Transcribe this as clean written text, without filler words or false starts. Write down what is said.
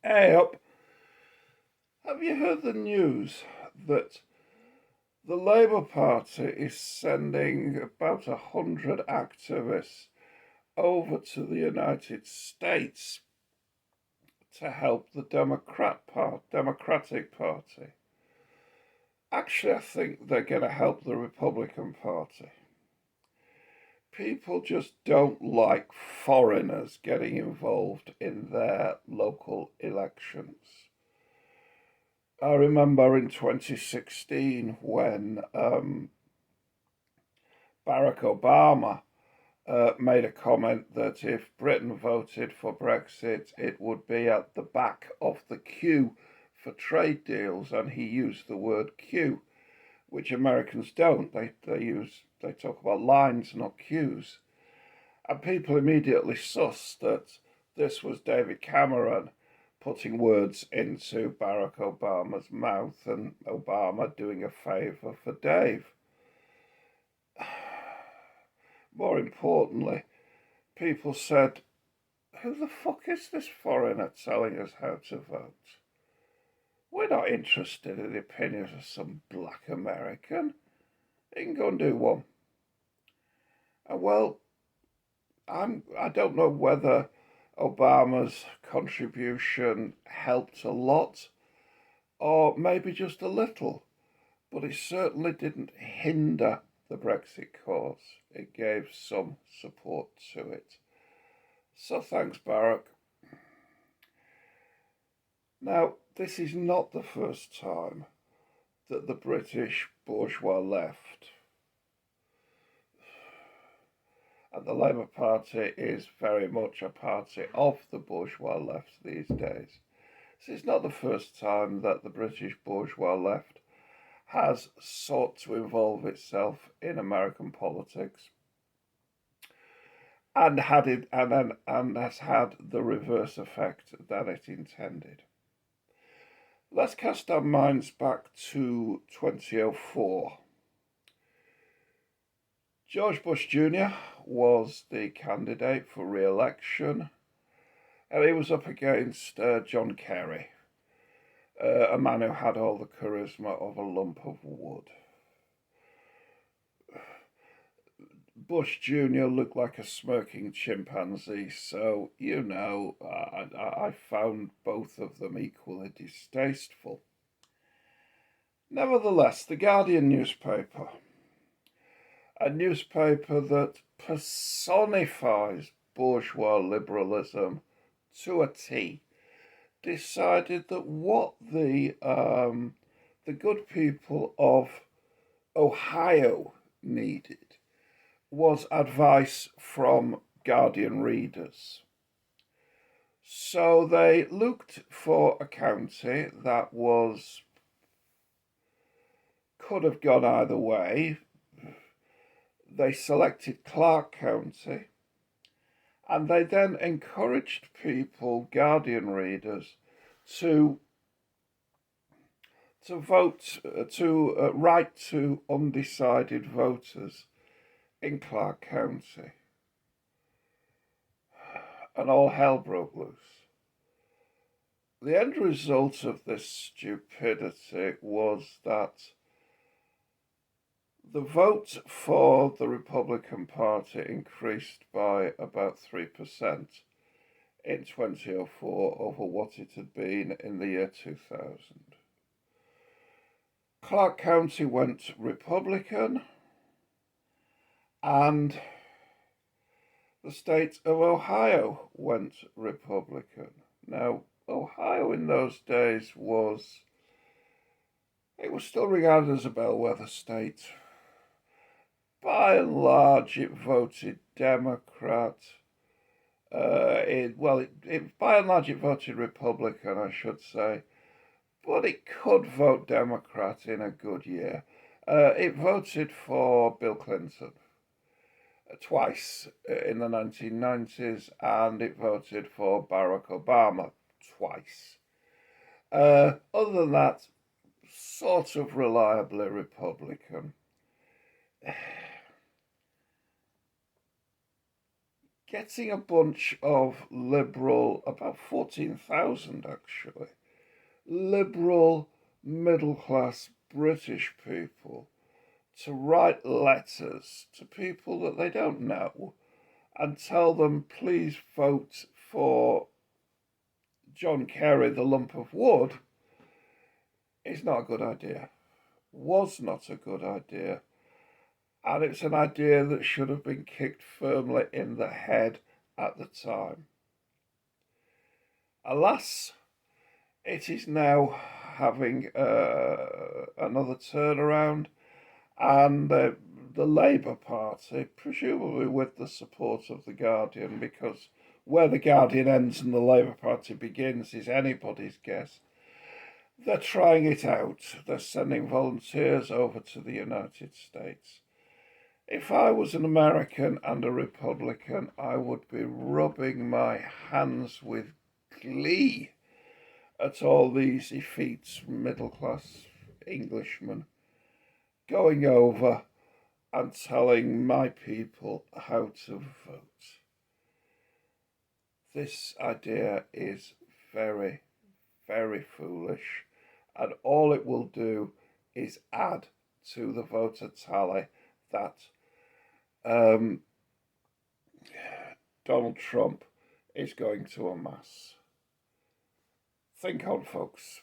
Hey up, have you heard the news that the Labour Party is sending about 100 activists over to the United States to help the Democratic Party? Actually, I think they're going to help the Republican Party. People just don't like foreigners getting involved in their local elections. I remember in 2016 when Barack Obama made a comment that if Britain voted for Brexit, it would be at the back of the queue for trade deals, and he used the word queue, which Americans don't. They talk about lines, not queues, and people immediately sussed that this was David Cameron putting words into Barack Obama's mouth and Obama doing a favour for Dave. More importantly, people said, who the fuck is this foreigner telling us how to vote? We're not interested in the opinions of some black American. He can go and do one. And well, I don't know whether Obama's contribution helped a lot or maybe just a little, but it certainly didn't hinder the Brexit cause. It gave some support to it. So thanks, Barack. Now, this is not the first time that the British bourgeois left. And the Labour Party is very much a party of the bourgeois left these days. So it's not the first time that the British bourgeois left has sought to involve itself in American politics and has had the reverse effect that it intended. Let's cast our minds back to 2004. George Bush Jr. was the candidate for re-election, and he was up against John Kerry, a man who had all the charisma of a lump of wood. Bush Jr. looked like a smirking chimpanzee, so, I found both of them equally distasteful. Nevertheless, the Guardian newspaper, a newspaper that personifies bourgeois liberalism to a T, decided that what the good people of Ohio needed was advice from Guardian readers. So they looked for a county that could have gone either way. They selected Clark County, and they then encouraged people, Guardian readers, to vote, to write to undecided voters in Clark County. And all hell broke loose. The end result of this stupidity was that the vote for the Republican Party increased by about 3% in 2004 over what it had been in the year 2000. Clark County went Republican, and the state of Ohio went Republican. Now, Ohio in those days was still regarded as a bellwether state. By and large, it voted Democrat. By and large, it voted Republican, I should say. But it could vote Democrat in a good year. It voted for Bill Clinton twice in the 1990s, and it voted for Barack Obama twice. Other than that, sort of reliably Republican. getting a bunch of liberal, about 14,000 actually, liberal middle class British people to write letters to people that they don't know and tell them, please vote for John Kerry, the lump of wood, is not a good idea. Was not a good idea. And it's an idea that should have been kicked firmly in the head at the time. Alas, it is now having another turnaround, and the Labour Party, presumably with the support of the Guardian, because where the Guardian ends and the Labour Party begins is anybody's guess. They're trying it out. They're sending volunteers over to the United States. If I was an American and a Republican, I would be rubbing my hands with glee at all these effete middle-class Englishmen going over and telling my people how to vote. This idea is very, very foolish, and all it will do is add to the voter tally that Donald Trump is going to amass. Think on, folks.